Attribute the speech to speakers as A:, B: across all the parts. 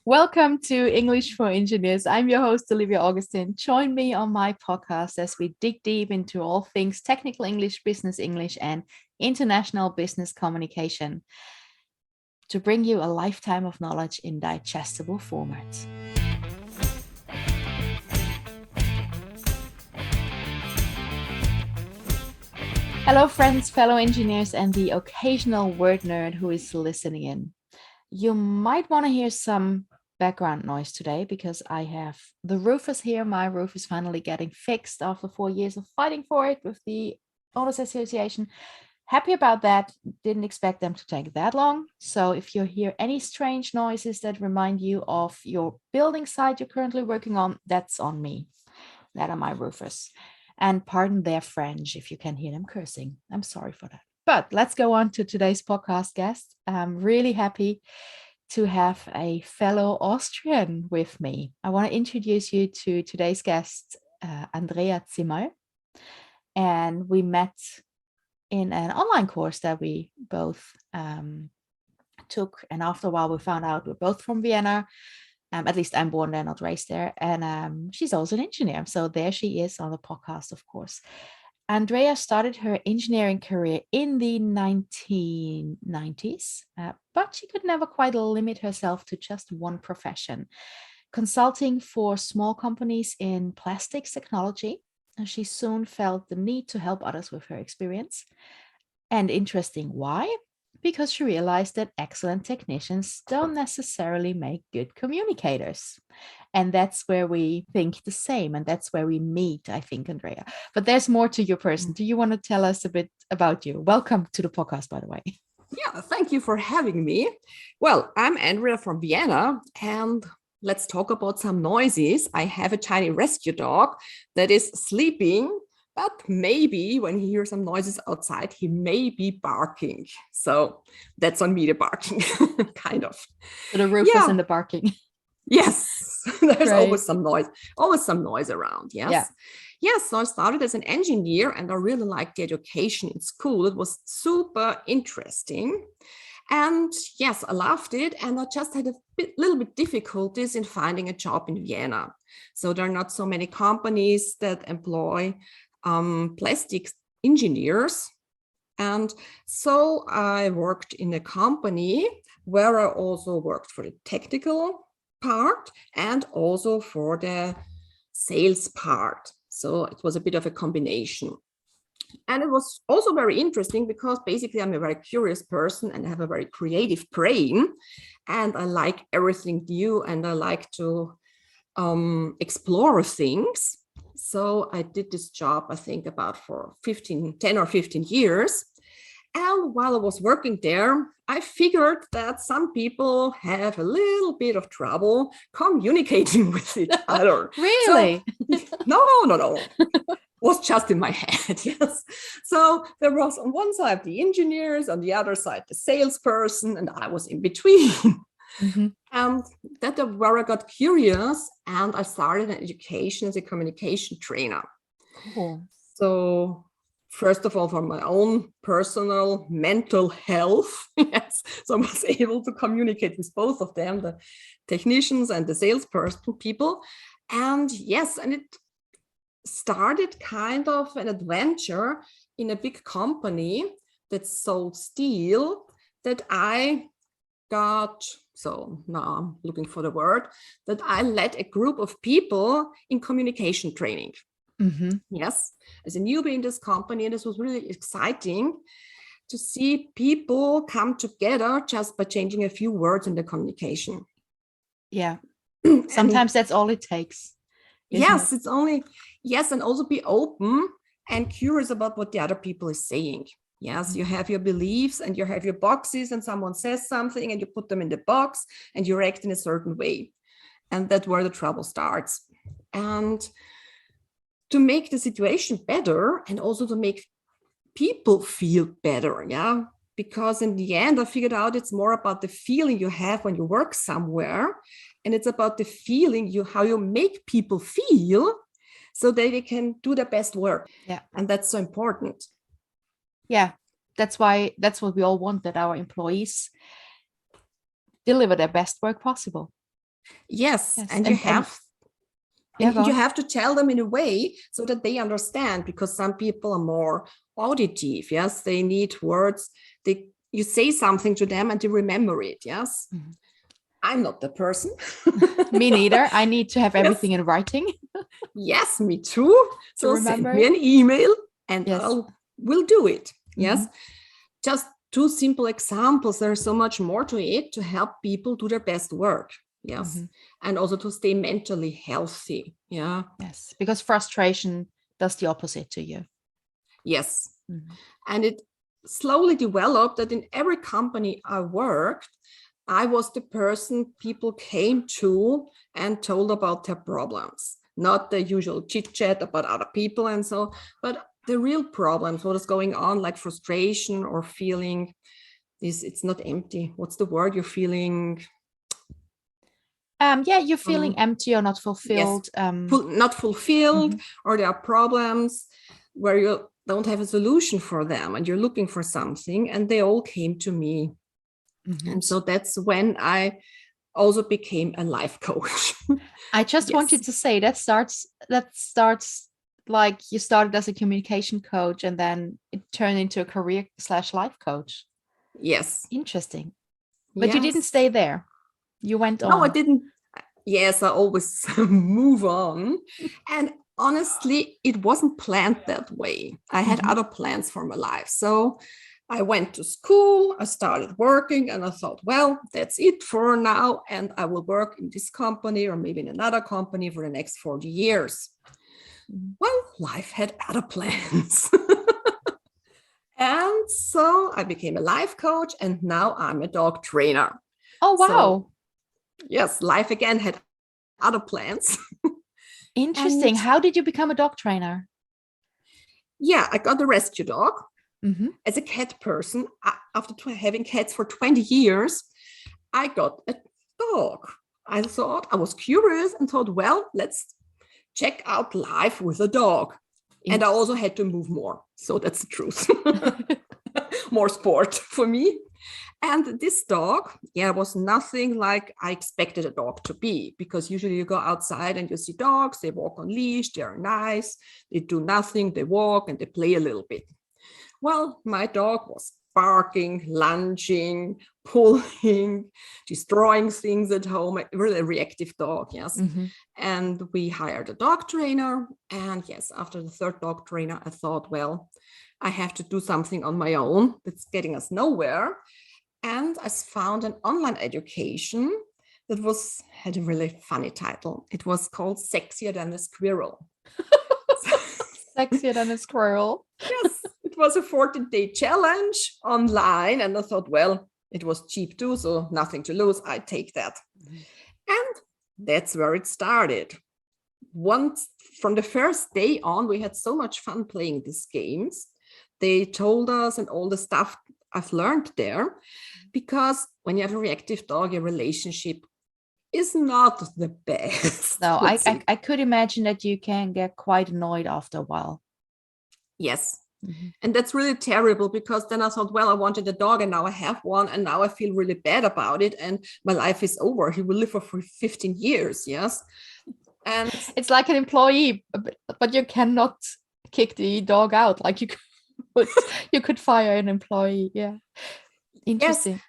A: Welcome to English for Engineers. I'm your host, Olivia Augustin. Join me on my podcast as we dig deep into all things technical English, and international business communication to bring you a lifetime of knowledge in digestible formats. Hello, friends, fellow engineers, and the occasional word nerd who is listening in. You might want to hear some background noise today because I have the roofers here. My roof is finally getting fixed after 4 years of fighting for it with the Owners Association. Happy about that. Didn't expect them to take that long. So if you hear any strange noises that remind you of your building site you're currently working on, that's on me. That are my roofers. And pardon their French if you can hear them cursing. I'm sorry for that. But let's go on to today's podcast guest. I'm really happy to have a fellow Austrian with me. I want to introduce you to today's guest, Andrea Zimmer. And we met in an online course that we both took. And after a while, we found out we're both from Vienna. At least I'm born there, not raised there. And she's also an engineer. So there she is on the podcast, of course. Andrea started her engineering career in the 1990s, but she could never quite limit herself to just one profession. Consulting for small companies in plastics technology, and she soon felt the need to help others with her experience. And interesting, why? Because she realized that excellent technicians don't necessarily make good communicators. And that's where we think the same. And that's where we meet, I think, Andrea. But there's more to your person. Do you want to tell us a bit about you? Welcome to the podcast, by the way.
B: Yeah, thank you for having me. Well, I'm Andrea from Vienna, and let's talk about some noises. I have a tiny rescue dog that is sleeping, but maybe when he hears some noises outside, he may be barking. So that's on me, the barking, kind of.
A: So the roofers and the barking.
B: Yes, there's
A: Right.
B: always some noise around. Yes.
A: Yeah.
B: Yes, so I started as an engineer and I really liked the education in school. It was super interesting. And yes, I loved it. And I just had little bit difficulties in finding a job in Vienna. So there are not so many companies that employ plastics engineers. And so I worked in a company where I also worked for the technical part and also for the sales part. So it was a bit of a combination. And it was also very interesting because basically I'm a very curious person and I have a very creative brain and I like everything new and I like to explore things. So I did this job, I think about for 10 or 15 years. And while I was working there, I figured that some people have a little bit of trouble communicating with each other.
A: Really?
B: So, no. It was just in my head, yes. So there was on one side the engineers, on the other side the salesperson, and I was in between.
A: Mm-hmm.
B: And that's where I got curious and I started an education as a communication trainer.
A: Cool.
B: So first of all, for my own personal mental health, yes, so I was able to communicate with both of them, the technicians and the salesperson people. And yes, and it started kind of an adventure in a big company that sold steel that I got, so now I'm looking for the word, that I led a group of people in communication training.
A: Mm-hmm.
B: Yes, as a newbie in this company, this was really exciting to see people come together just by changing a few words in the communication.
A: Yeah. Sometimes that's all it takes.
B: Yes, it's only, yes, and also be open and curious about what the other people is saying. Yes, you have your beliefs and you have your boxes and someone says something and you put them in the box and you react in a certain way. And that's where the trouble starts. And to make the situation better and also to make people feel better, yeah, because in the end I figured out it's more about the feeling you have when you work somewhere, and it's about the feeling how you make people feel so that they can do their best work.
A: Yeah.
B: And that's so important.
A: Yeah, that's what we all want, that our employees deliver their best work possible.
B: Yes,
A: Yes.
B: and
A: Yeah, go
B: you
A: on.
B: have to tell them in a way so that they understand, because some people are more auditive. Yes, they need words. You say something to them and they remember it. Yes,
A: Mhm.
B: I'm not the person.
A: Me neither. I need to have
B: Yes,
A: everything in writing
B: yes, me too.
A: to
B: So send
A: remember
B: me
A: it.
B: an email and
A: Yes.
B: will do it.
A: Mhm.
B: Yes, just two simple examples. There's so much more to it to help people do their best work. Yes,
A: Mhm.
B: and also to stay mentally healthy. Yeah.
A: Yes, because frustration does the opposite to you.
B: Yes.
A: Mhm.
B: And it slowly developed that in every company I worked, I was the person people came to and told about their problems, not the usual chit chat about other people and so, but the real problems, what is going on, like frustration or feeling this, it's not empty. What's the word you're feeling?
A: Yeah, you're feeling empty or not
B: Yes,
A: fulfilled.
B: not fulfilled,
A: Mhm.
B: or there are problems where you don't have a solution for them and you're looking for something, and they all came to me.
A: Mhm.
B: And so that's when I also became a life coach.
A: I just
B: Yes,
A: wanted to say that starts like you started as a communication coach and then it turned into a career/life coach.
B: yes,
A: Interesting. But you didn't
B: yes.
A: stay there. You went
B: No, I
A: on.
B: didn't. Yes, I always move on. And honestly, it wasn't planned that way. I had
A: Mhm.
B: other plans for my life. So I went to school, I started working, and I thought, well, that's it for now. And I will work in this company or maybe in another company for the next 40 years.
A: Mhm.
B: Well, life had other plans. And so I became a life coach, and now I'm a dog trainer.
A: Oh,
B: So,
A: wow.
B: yes, life again had other plans.
A: Interesting.
B: And
A: How did you become a dog trainer?
B: yeah, I got a rescue dog
A: Mm-hmm.
B: as a cat person. After having cats for 20 years, I got a dog. I was curious and thought, well, let's check out life with a dog. And I also
A: Interesting.
B: had to move more. So that's the truth. More sport for me. And this dog, yeah, was nothing like I expected a dog to be, because usually you go outside and you see dogs, they walk on leash, they're nice, they do nothing, they walk and they play a little bit. Well, my dog was barking, lunging, pulling, destroying things at home, a really reactive dog, yes.
A: Mm-hmm.
B: And we hired a dog trainer. And yes, after the third dog trainer, I thought, well, I have to do something on my own that's getting us nowhere. And I found an online education that had a really funny title. It was called Sexier Than a Squirrel.
A: Sexier than a squirrel.
B: Yes, it was a 14-day challenge online. And I thought, well, it was cheap too, so nothing to lose. I take that.
A: Mhm.
B: And that's where it started. Once from the first day on, we had so much fun playing these games. They told us and all the stuff I've learned there, because when you have a reactive dog, your relationship is not the best.
A: No, I,
B: Let's
A: I
B: say.
A: I could imagine that you can get quite annoyed after a while.
B: Yes.
A: Mm-hmm.
B: And that's really terrible, because then I thought, well, I wanted a dog and now I have one, and now I feel really bad about it. And my life is over. He will live for 15 years. Yes. And
A: It's like an employee, but you cannot kick the dog out like could you could fire an employee. Yeah.
B: yes.
A: Interesting.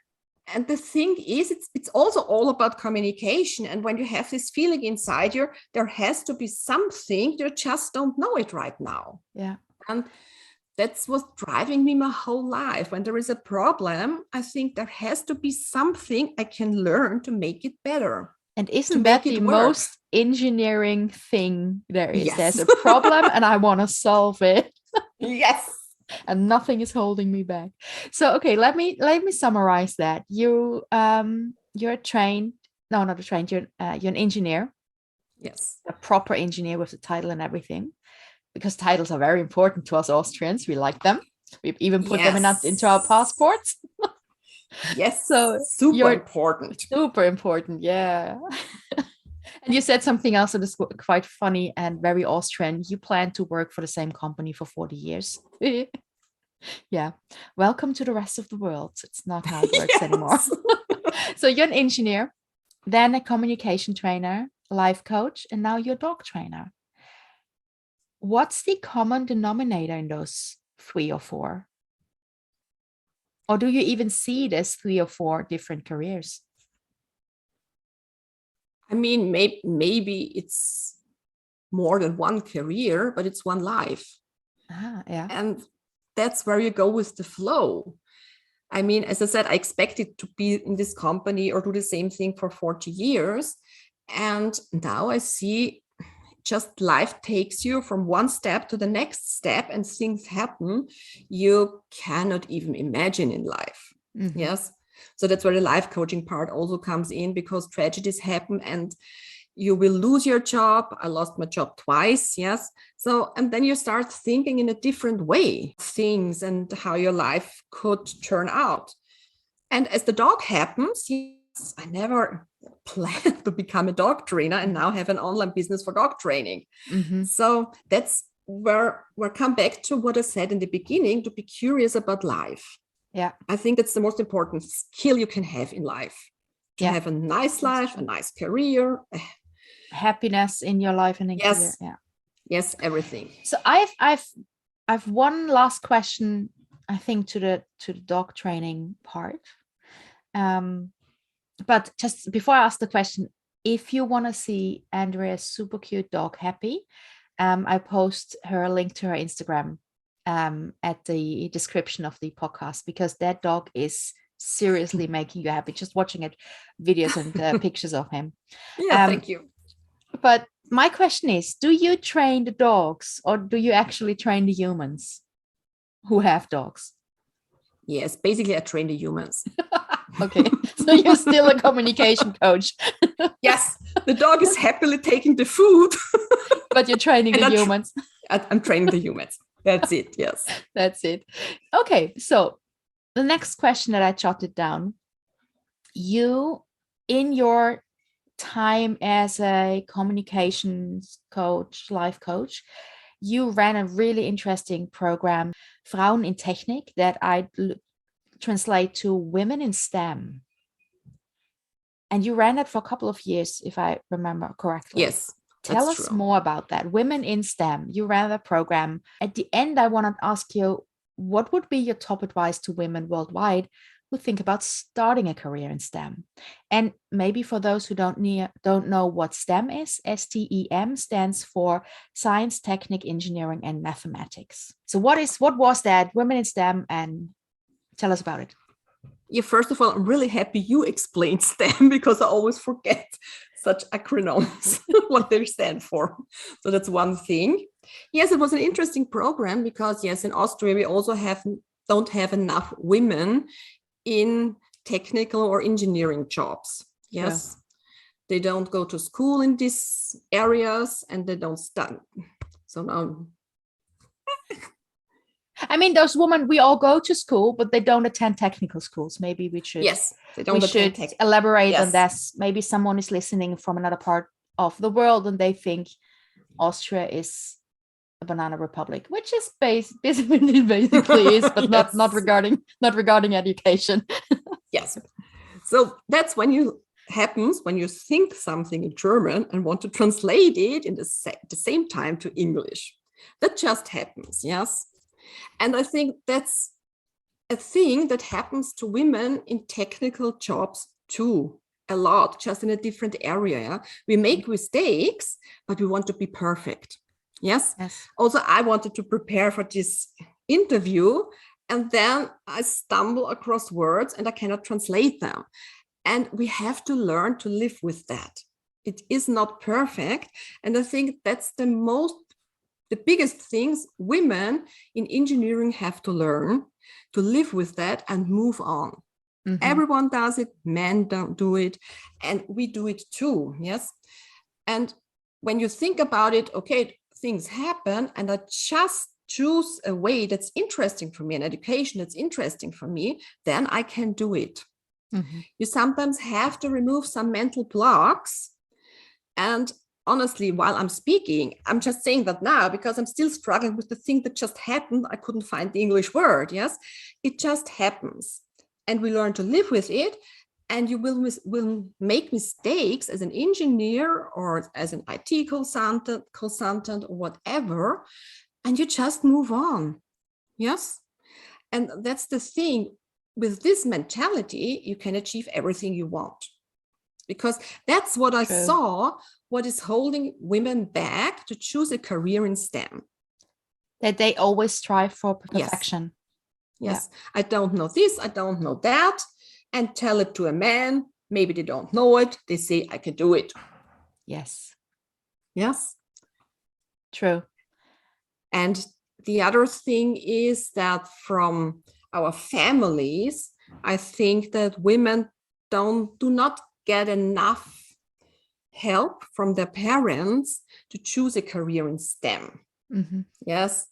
B: And the thing is, it's also all about communication. And when you have this feeling inside you, there has to be something, you just don't know it right now.
A: Yeah.
B: And that's what's driving me my whole life. When there is a problem, I think there has to be something I can learn to make it better,
A: And
B: to
A: isn't
B: make
A: that the
B: it work.
A: most engineering thing there is?
B: Yes.
A: There's a problem and I want to solve it,
B: Yes.
A: and nothing is holding me back. So okay, let me summarize that. You're trained, no, not a trained, you're an engineer,
B: Yes.
A: a proper engineer with the title and everything, because titles are very important to us Austrians. We like them. We've even put them into our
B: Yes.
A: passports.
B: Yes.
A: So
B: Super
A: you're
B: important.
A: super important, yeah. And you said something else that is quite funny and very Austrian. You plan to work for the same company for 40 years. Yeah. Welcome to the rest of the world. It's not how it works anymore.
B: Yes.
A: So you're an engineer. then a communication trainer, life coach, and now you're a dog trainer. What's the common denominator in those 3 or 4? Or do you even see it as 3 or 4 different careers?
B: I mean, maybe it's more than one career, but it's one life.
A: Yeah.
B: And that's where you go with the flow. I mean, as I said, I expected to be in this company or do the same thing for 40 years. And now I see just life takes you from one step to the next step and things happen you cannot even imagine in life. Mm-hmm. Yes. So that's where the life coaching part also comes in, because tragedies happen and you will lose your job. I lost my job twice. Yes. So, and then you start thinking in a different way, things and how your life could turn out. And as the dog happens, yes, I never planned to become a dog trainer and now have an online business for dog training. Mm-hmm. So that's where we come back to what I said in the beginning, to be curious about life.
A: Yeah.
B: I think that's the most important skill you can have in life. To have a nice life, a nice career,
A: happiness in your life and in career. Yeah.
B: Yes, everything.
A: So I've one last question, I think, to the dog training part. But just before I ask the question, if you want to see Andrea's super cute dog Happy, I post her link to her Instagram at the description of the podcast, because that dog is seriously making you happy just watching it, videos and pictures of him.
B: Yeah, thank you.
A: But my question is, do you train the dogs or do you actually train the humans who have dogs?
B: Yes, basically I train the humans.
A: Okay, so you're still a communication coach.
B: Yes, the dog is happily taking the food.
A: But you're training the humans.
B: I'm training the humans. That's it, yes.
A: That's it. Okay, so the next question that I jotted down, you, in your time as a communications coach, life coach, you ran a really interesting program, Frauen in Technik, that I translate to Women in STEM. And you ran it for a couple of years, if I remember correctly.
B: Yes.
A: Tell us more about that. Women in STEM. You ran the program. At the end, I want to ask you, what would be your top advice to women worldwide who think about starting a career in STEM? And maybe for those who don't know what STEM is, STEM stands for Science, Technique, Engineering, and Mathematics. So what was that, Women in STEM, and tell us about it.
B: Yeah, first of all, I'm really happy you explained STEM, because I always forget such acronyms, what they stand for. So that's one thing. Yes, it was an interesting program because, yes, in Austria, we also don't have enough women in technical or engineering jobs. Yes, they don't go to school in these areas and they don't study. So now...
A: I mean, those women, we all go to school, but they don't attend technical schools. Maybe we should.
B: Yes, they don't. We should
A: elaborate on this. Maybe someone is listening from another part of the world and they think Austria is a banana republic, which is basically is, but yes. not regarding education.
B: Yes. So that's when you think something in German and want to translate it in the same time to English. That just happens. Yes. And I think that's a thing that happens to women in technical jobs too, a lot, just in a different area. Yeah? We make mistakes, but we want to be perfect. Yes? Also, I wanted to prepare for this interview, and then I stumble across words and I cannot translate them. And we have to learn to live with that. It is not perfect. And I think that's the biggest things women in engineering have to learn, to live with that and move on. Mm-hmm. Everyone does it, men don't do it, and we do it too, yes? And when you think about it, okay, things happen, and I just choose a way that's interesting for me, an education that's interesting for me, then I can do it. Mm-hmm. You sometimes have to remove some mental blocks. And honestly, while I'm speaking, I'm just saying that now because I'm still struggling with the thing that just happened. I couldn't find the English word. Yes, it just happens. And we learn to live with it. and you will make mistakes as an engineer or as an IT consultant or whatever, and you just move on. Yes. And that's the thing. With this mentality, you can achieve everything you want. Because that's what I saw, what is holding women back to choose a career in STEM.
A: That they always strive for perfection.
B: Yes. I don't know this, I don't know that. And tell it to a man. Maybe they don't know it. They say, I can do it.
A: Yes.
B: Yes.
A: True.
B: And the other thing is that from our families, I think that women do not get enough help from their parents to choose a career in STEM. Mm-hmm. Yes.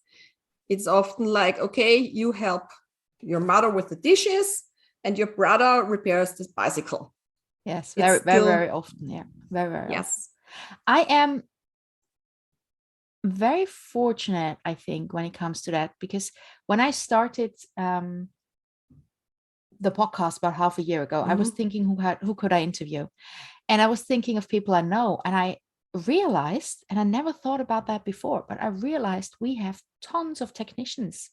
B: It's often like, okay, you help your mother with the dishes and your brother repairs this bicycle.
A: Yes, very often. Yeah, very
B: yes.
A: Often. I am very fortunate, I think, when it comes to that, because when I started the podcast about half a year ago, I was thinking who could I interview, and I was thinking of people I know, and I realized, and I never thought about that before, but I realized we have tons of technicians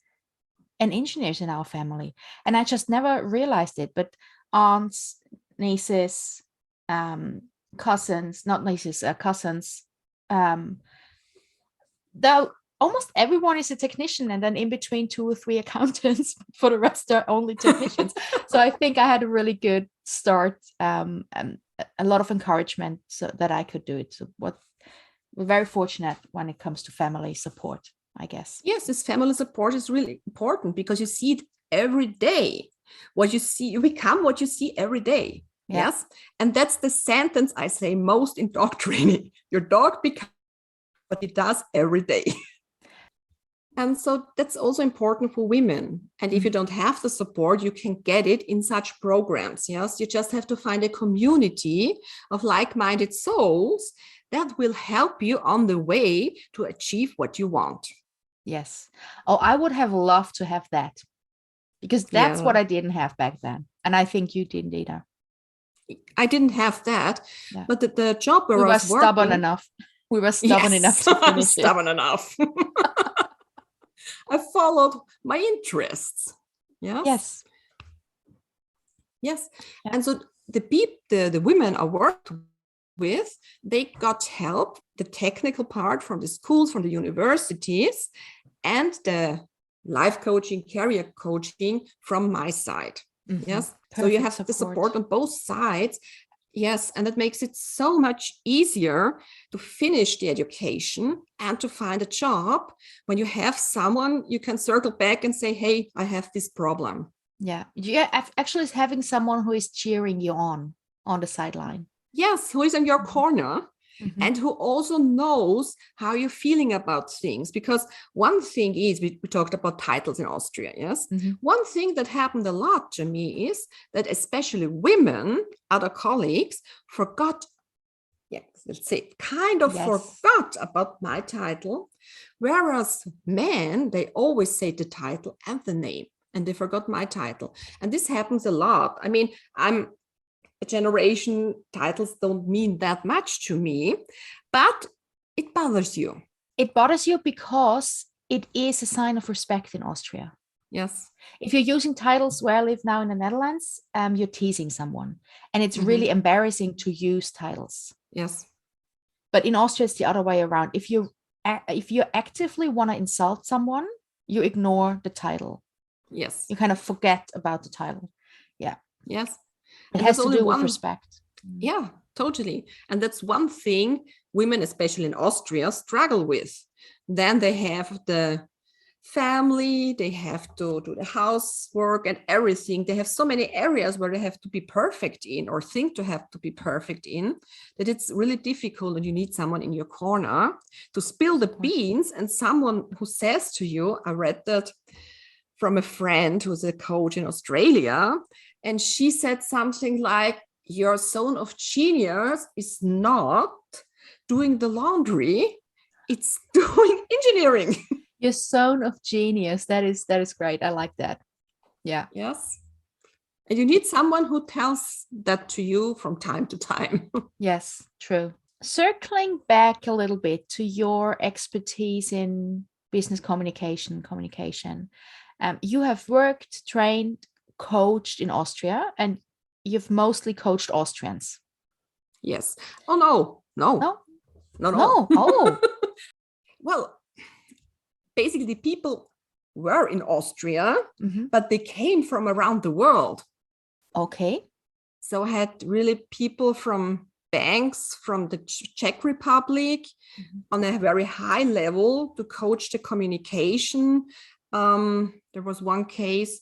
A: and engineers in our family, and I just never realized it. But aunts, nieces, cousins, not nieces, cousins, though almost everyone is a technician, and then in between 2 or 3 accountants. For the rest are only technicians. So I think I had a really good start, and a lot of encouragement so that I could do it. So we're very fortunate when it comes to family support, I guess.
B: Yes, this family support is really important because you see it every day. What you see, you become what you see every day. Yeah. Yes. And that's the sentence I say most in dog training. Your dog becomes what it does every day. And so that's also important for women. And if you don't have the support, you can get it in such programs. Yes, you just have to find a community of like-minded souls that will help you on the way to achieve what you want.
A: Yes. Oh, I would have loved to have that, because that's what I didn't have back then. And I think you didn't either.
B: I didn't have that, but the job where I was working,
A: stubborn enough. We were stubborn enough to finish it.
B: Stubborn enough. I followed my interests. Yes. Yes. Yeah. And so the women I worked with, they got help, the technical part from the schools, from the universities, and the life coaching, career coaching from my side. Yes. Perfect. So you have the support on both sides. Yes, and that makes it so much easier to finish the education and to find a job when you have someone you can circle back and say, hey, I have this problem.
A: Yeah, actually having someone who is cheering you on the sideline.
B: Yes, who is in your corner. And who also knows how you're feeling about things. Because one thing is, we talked about titles in Austria, yes? One thing that happened a lot to me is that especially women, other colleagues, forgot, let's say, forgot about my title. Whereas men, they always say the title and the name, and they forgot my title. And this happens a lot. I mean, I'm a generation, titles don't mean that much to me, but it bothers you.
A: It bothers you because it is a sign of respect in Austria.
B: Yes.
A: If you're using titles where I live now in the Netherlands, you're teasing someone, and it's really embarrassing to use titles.
B: Yes.
A: But in Austria, it's the other way around. If you actively want to insult someone, you ignore the title.
B: Yes.
A: You kind of forget about the title. Yeah.
B: Yes.
A: It has to do with respect.
B: Yeah, totally. And that's one thing women, especially in Austria, struggle with. Then they have the family, they have to do the housework and everything. They have so many areas where they have to be perfect in, or think to have to be perfect in, that it's really difficult, and you need someone in your corner to spill the beans, and someone who says to you, I read that from a friend who's a coach in Australia, and she said something like, your zone of genius is not doing the laundry, it's doing engineering.
A: Your zone of genius, that is great. I like that. Yeah.
B: Yes. And you need someone who tells that to you from time to time.
A: Yes, true. Circling back a little bit to your expertise in business communication. You have worked, trained, coached in Austria, and you've mostly coached Austrians.
B: Yes. Oh, no.
A: No,
B: No,
A: no.
B: no.
A: Oh,
B: Well, basically, the people were in Austria, but they came from around the world.
A: Okay.
B: So I had really people from banks from the Czech Republic on a very high level to coach the communication. There was one case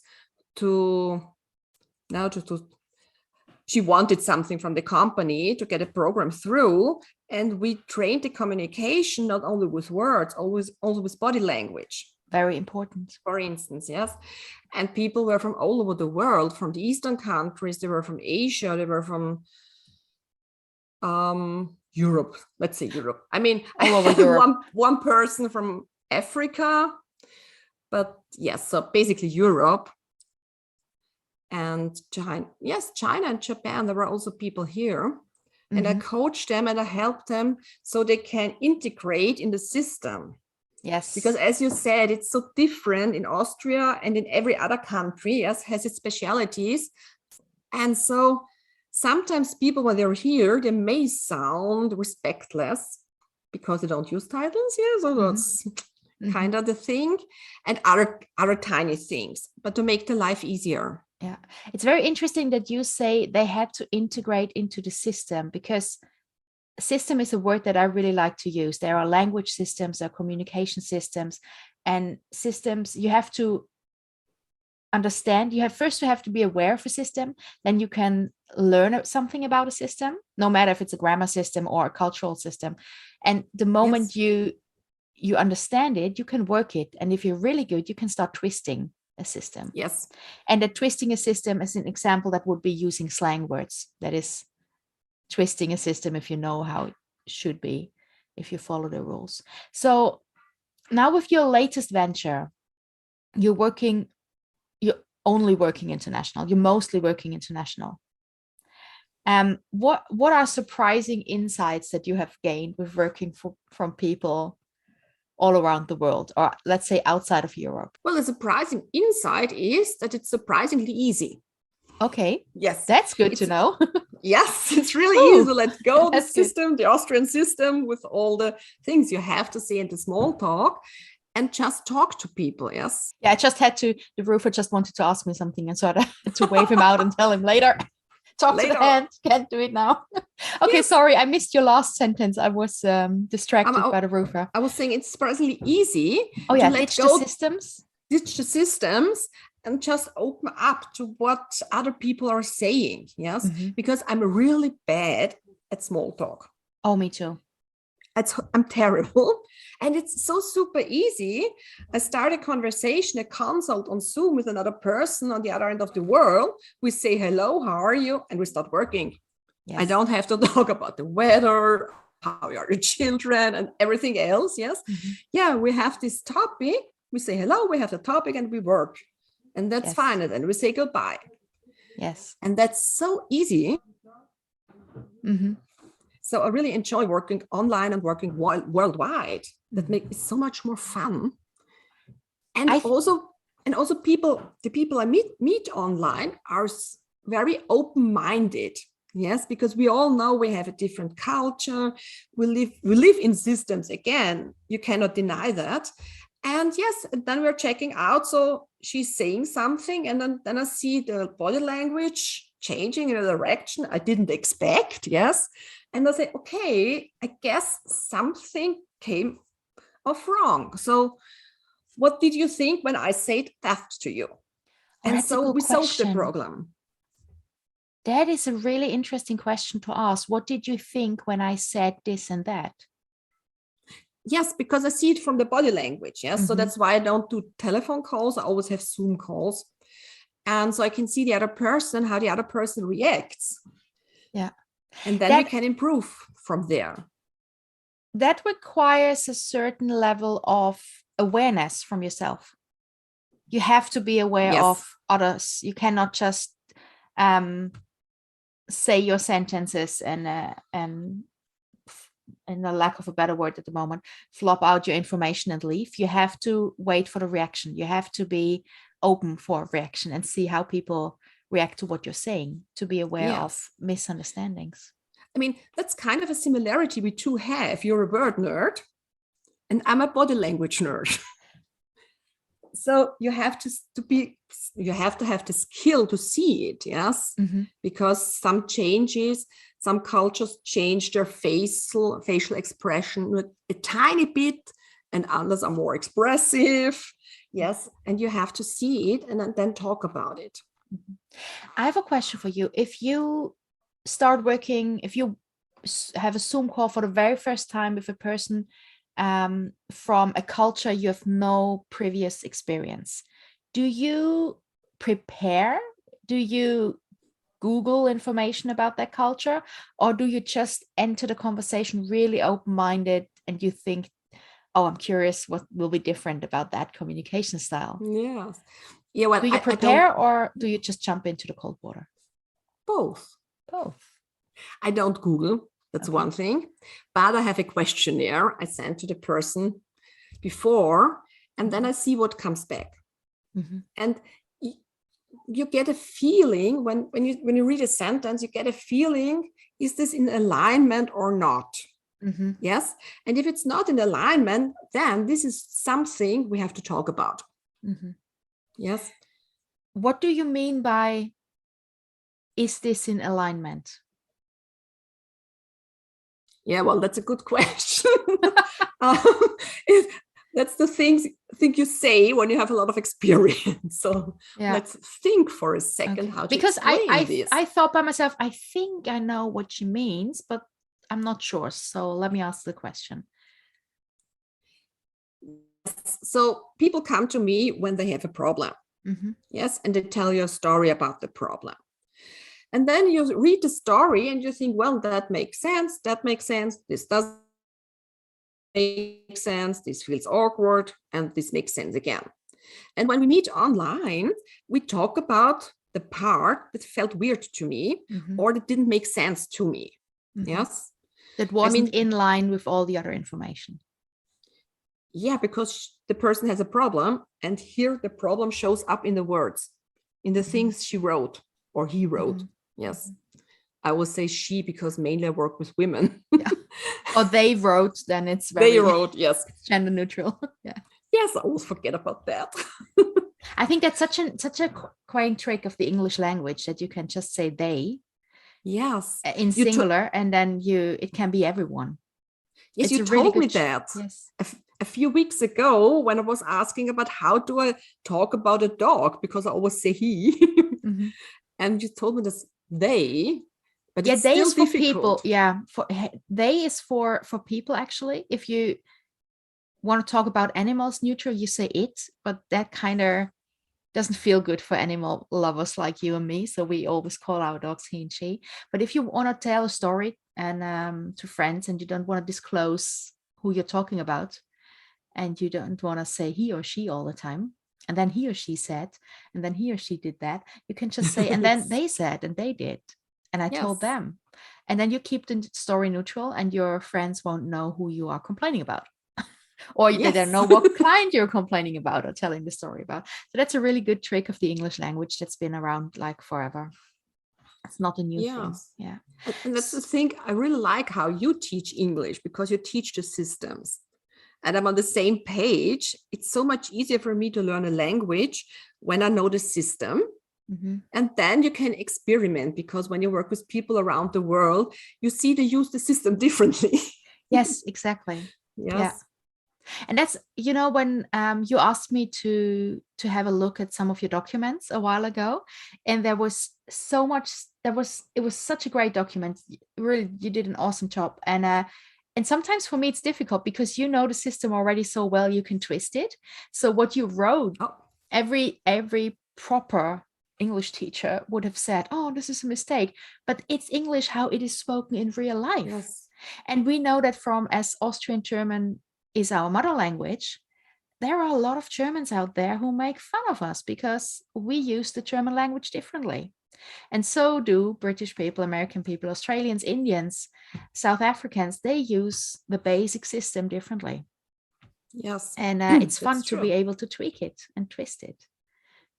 B: she wanted something from the company to get a program through, and we trained the communication not only with words, also with body language.
A: Very important.
B: For instance, yes. And people were from all over the world, from the Eastern countries, they were from Asia, they were from Europe, let's say Europe. I mean,
A: all over Europe.
B: One person from Africa, but yes, so basically Europe. And China and Japan, there were also people here. And I coached them and I helped them so they can integrate in the system.
A: Yes.
B: Because as you said, it's so different in Austria and in every other country, yes, has its specialities. And so sometimes people, when they're here, they may sound respectless because they don't use titles. Yeah, so that's kind of the thing. And other tiny things, but to make the life easier.
A: Yeah, it's very interesting that you say they had to integrate into the system, because system is a word that I really like to use. There are language systems, there are communication systems, and systems you have to understand. You have to be aware of a system, then you can learn something about a system, no matter if it's a grammar system or a cultural system. And the moment you understand it, you can work it. And if you're really good, you can start twisting a system.
B: Yes.
A: And that twisting a system is an example that would be using slang words. That is twisting a system if you know how it should be, if you follow the rules. So now with your latest venture, you're only working international. You're mostly working international. What are surprising insights that you have gained with working from people all around the world, or let's say outside of Europe?
B: Well, the surprising insight is that it's surprisingly easy.
A: Okay.
B: Yes.
A: That's good to know.
B: Yes, it's really easy to let go of the system, the Austrian system, with all the things you have to say in the small talk, and just talk to people. Yes.
A: Yeah, I just had to, the roofer just wanted to ask me something, and so I had to wave him out and tell him later. Talk to the hand, can't do it now. Okay, sorry, I missed your last sentence. I was distracted by the roofer.
B: I was saying it's surprisingly easy
A: to let go
B: ditch the systems and just open up to what other people are saying. Yes, because I'm really bad at small talk.
A: Oh, me too.
B: I'm terrible. And it's so super easy. I start a conversation, a consult on Zoom with another person on the other end of the world. We say, hello, how are you? And we start working. Yes. I don't have to talk about the weather, how are your children, and everything else. Yes. Yeah, we have this topic. We say hello, we have the topic, and we work. And that's fine. And then we say goodbye.
A: Yes.
B: And that's so easy. So I really enjoy working online and working worldwide. That makes it so much more fun. And also the people I meet online are very open-minded. Yes, because we all know we have a different culture. We live in systems. Again, you cannot deny that. And yes, then we're checking out. So she's saying something, and then I see the body language changing in a direction I didn't expect. Yes. And I say, okay, I guess something came off wrong. So what did you think when I said that to you? And so we solved the problem.
A: That is a really interesting question to ask. What did you think when I said this and that?
B: Yes, because I see it from the body language. Yes. So that's why I don't do telephone calls. I always have Zoom calls. And so I can see the other person, how the other person reacts.
A: Yeah.
B: And then we can improve from there.
A: That requires a certain level of awareness from yourself. You have to be aware of others. You cannot just say your sentences and in the lack of a better word at the moment, flop out your information and leave. You have to wait for the reaction. You have to be open for reaction and see how people react to what you're saying, to be aware of misunderstandings.
B: I mean, that's kind of a similarity we two have. You're a word nerd and I'm a body language nerd. So you have to have the skill to see it, yes, because some cultures change their facial expression a tiny bit, and others are more expressive, yes, and you have to see it and then talk about it.
A: I have a question for you. If you start working, if you have a Zoom call for the very first time with a person from a culture you have no previous experience, do you prepare? Do you Google information about that culture, or do you just enter the conversation really open-minded and you think, oh, I'm curious what will be different about that communication style?
B: Yes. Yeah. Well,
A: do you prepare or do you just jump into the cold water?
B: Both. I don't Google. That's one thing. But I have a questionnaire I sent to the person before, and then I see what comes back. And you get a feeling when you read a sentence, you get a feeling, is this in alignment or not? Yes. And if it's not in alignment, then this is something we have to talk about. Yes.
A: What do you mean by, is this in alignment?
B: Yeah, well, that's a good question. That's the thing you say when you have a lot of experience. So let's think for a second how to explain this.
A: I thought by myself, I think I know what she means, but I'm not sure. So let me ask the question.
B: So people come to me when they have a problem. Yes, and they tell you a story about the problem. And then you read the story and you think, well, that makes sense. That makes sense. This doesn't make sense. This feels awkward. And this makes sense again. And when we meet online, we talk about the part that felt weird to me or that didn't make sense to me. Yes.
A: That wasn't in line with all the other information.
B: Yeah, because the person has a problem. And here the problem shows up in the words, in the things she wrote or he wrote. Yes. I will say she because mainly I work with women.
A: Or they wrote, then it's very
B: they wrote, yes.
A: Gender neutral.
B: Yes, I always forget about that.
A: I think that's such a quaint trick of the English language that you can just say they.
B: Yes.
A: In singular, and then it can be everyone.
B: Yes, you told me that.
A: Yes.
B: A few weeks ago when I was asking about how do I talk about a dog, because I always say he. And you told me this they, but it's
A: they
B: still
A: is for
B: difficult.
A: people. They is for people actually. If you want to talk about animals neutral, you say it, but that kind of doesn't feel good for animal lovers like you and me. So we always call our dogs he and she. But if you want to tell a story and to friends and you don't want to disclose who you're talking about, and you don't want to say he or she all the time, and then he or she said, and then he or she did that, you can just say, and then they said, and they did, and I told them. And then you keep the story neutral and your friends won't know who you are complaining about. Or they don't know what client you're complaining about or telling the story about. So that's a really good trick of the English language that's been around like forever. It's not a new thing. Yeah.
B: And that's the thing. I really like how you teach English, because you teach the systems. And I'm on the same page. It's so much easier for me to learn a language when I know the system. And then you can experiment, because when you work with people around the world, you see they use the system differently.
A: Yes, exactly. Yeah. And that's, when you asked me to have a look at some of your documents a while ago, and there was so much, it was such a great document. Really, you did an awesome job. And sometimes for me, it's difficult because the system already so well, you can twist it. So what you wrote, every proper English teacher would have said, oh, this is a mistake, but it's English how it is spoken in real life.
B: Yes.
A: And we know that as Austrian German is our mother language, there are a lot of Germans out there who make fun of us because we use the German language differently. And so do British people, American people, Australians, Indians, South Africans. They use the basic system differently.
B: Yes.
A: And it's fun
B: That's
A: to be
B: true.
A: able to tweak it and twist it.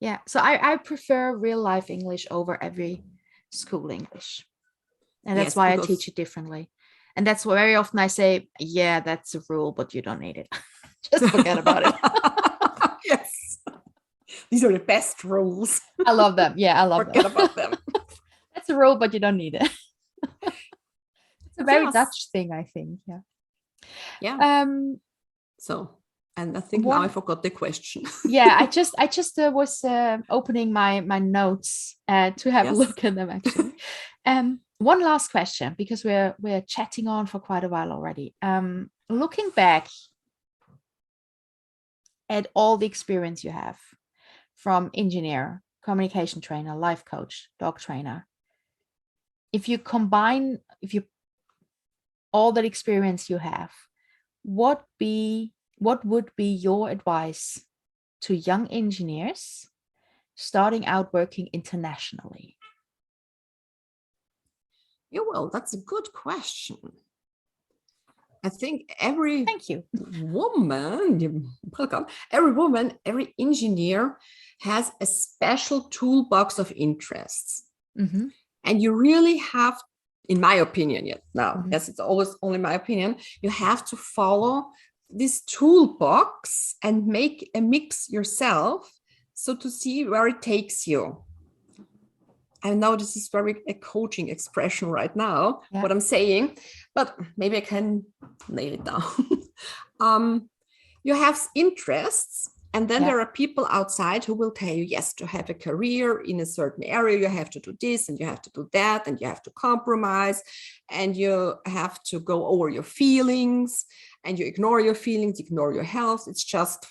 A: Yeah. So I prefer real life English over every school English. And that's
B: Yes,
A: why I
B: because
A: teach it differently. And that's why very often I say, yeah, that's a rule, but you don't need it. Just forget about it.
B: yes, these are the best rules.
A: I love them. Yeah, I love
B: Forget
A: them.
B: about them.
A: That's a rule, but you don't need it. It's a very
B: Yes.
A: Dutch thing, I think. Yeah.
B: Yeah.
A: Um,
B: So, and I think now I
A: one
B: forgot the question.
A: yeah, I just was opening my notes to have a
B: yes.
A: look at them actually. One last question, because we're chatting on for quite a while already. Looking back at all the experience you have from engineer, communication trainer, life coach, dog trainer, if you combine, if you all that experience you have, what would be your advice to young engineers starting out working internationally?
B: Yeah, well, that's a good question. I think every
A: Thank you.
B: woman, welcome, every woman, every engineer has a special toolbox of interests.
A: Mm-hmm.
B: And you really have, in my opinion, yet now,
A: Mm-hmm.
B: yes, it's always only my opinion, you have to follow this toolbox and make a mix yourself, so to see where it takes you. I know this is very a coaching expression right now,
A: Yeah.
B: what I'm saying, but maybe I can nail it down. You have interests, and then
A: Yeah.
B: there are people outside who will tell you, yes, to have a career in a certain area, you have to do this and you have to do that, and you have to compromise, and you have to go over your feelings, and you ignore your feelings, ignore your health. It's just,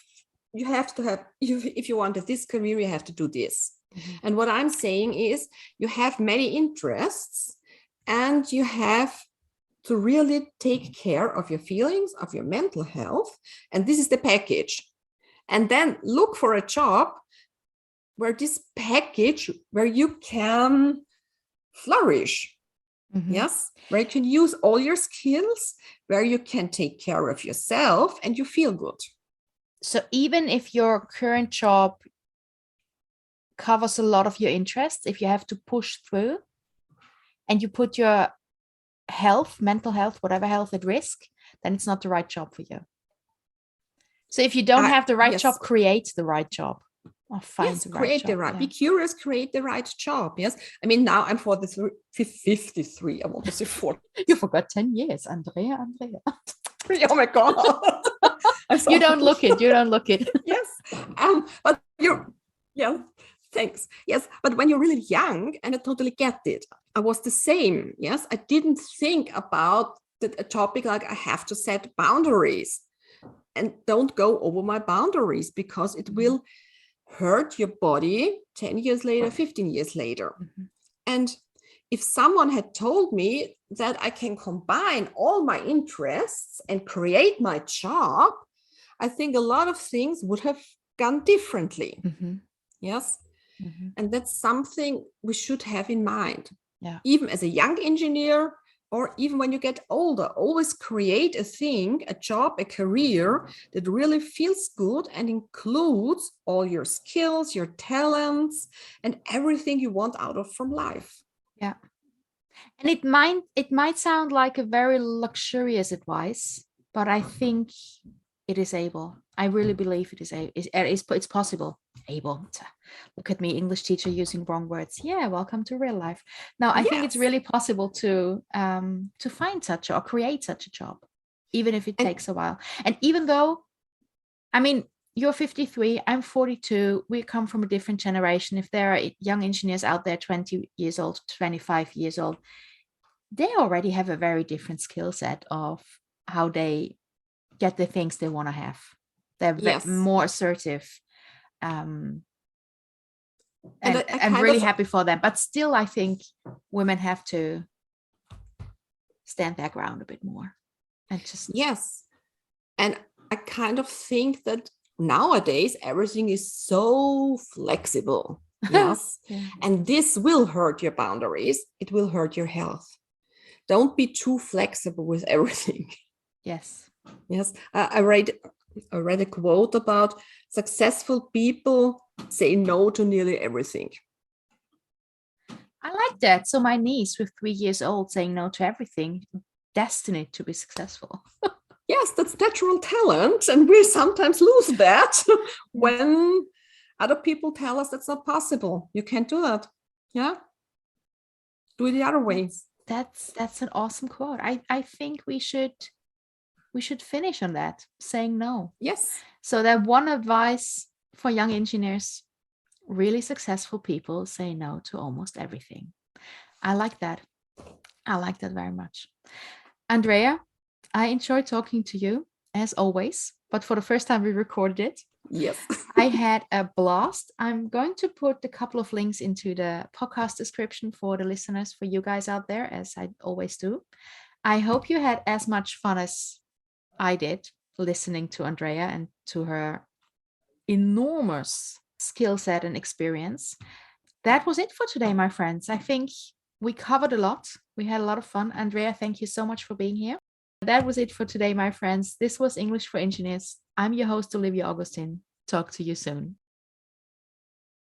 B: you have to have, if you want this career, you have to do this.
A: Mm-hmm.
B: And what I'm saying is, you have many interests, and you have to really take care of your feelings, of your mental health. And this is the package. And then look for a job where this package, where you can flourish.
A: Mm-hmm.
B: Yes, where you can use all your skills, where you can take care of yourself and you feel good.
A: So even if your current job covers a lot of your interests, if you have to push through and you put your health, mental health, whatever health at risk, then it's not the right job for you. So if you don't have the right
B: yes.
A: job, create the right job. Or find
B: yes,
A: the right
B: create
A: job.
B: the right.
A: Yeah.
B: Be curious, create the right job. Yes, I mean now I'm 53. I want to say 40.
A: You forgot 10 years, Andrea.
B: Oh my god!
A: You don't look it. You don't look it.
B: yes, but you're yeah. Thanks. Yes, but when you're really young, and I totally get it, I was the same. Yes, I didn't think about a topic like I have to set boundaries and don't go over my boundaries, because it will hurt your body 10 years later, 15 years later. Mm-hmm. And if someone had told me that I can combine all my interests and create my job, I think a lot of things would have gone differently. Mm-hmm. Yes. Mm-hmm. And that's something we should have in mind. Yeah. Even as a young engineer, or even when you get older, always create a thing, a job, a career that really feels good and includes all your skills, your talents, and everything you want out of from life.
A: Yeah. And it might sound like a very luxurious advice, but I think it is able. I really believe it is it's possible. Able to look at me, English teacher using wrong words. Yeah, welcome to real life. Now, I think it's really possible to find such or create such a job, even if it takes a while. And even though, I mean, you're 53, I'm 42. We come from a different generation. If there are young engineers out there, 20 years old, 25 years old, they already have a very different skill set of how they get the things they want to have. They're more assertive. And I'm really happy for them. But still, I think women have to stand their ground a bit more. And just
B: and I kind of think that nowadays everything is so flexible. Yes.
A: Yeah.
B: And this will hurt your boundaries. It will hurt your health. Don't be too flexible with everything.
A: Yes.
B: Yes. I read a quote about successful people say no to nearly everything.
A: I like that. So my niece with 3 years old saying no to everything, destined to be successful.
B: Yes, that's natural talent. And we sometimes lose that
A: Yes.
B: when other people tell us that's not possible. You can't do that. Yeah. Do it the other way.
A: That's an awesome quote. I think we should finish on that, saying no.
B: Yes.
A: So that one advice for young engineers, really successful people say no to almost everything. I like that. I like that very much. Andrea, I enjoyed talking to you as always, but for the first time we recorded it.
B: Yes.
A: I had a blast. I'm going to put a couple of links into the podcast description for the listeners, for you guys out there, as I always do. I hope you had as much fun as I did listening to Andrea and to her enormous skill set and experience. That was it for today, my friends. I think we covered a lot. We had a lot of fun. Andrea, thank you so much for being here. That was it for today, my friends. This was English for Engineers. I'm your host, Olivia Augustin. Talk to you soon.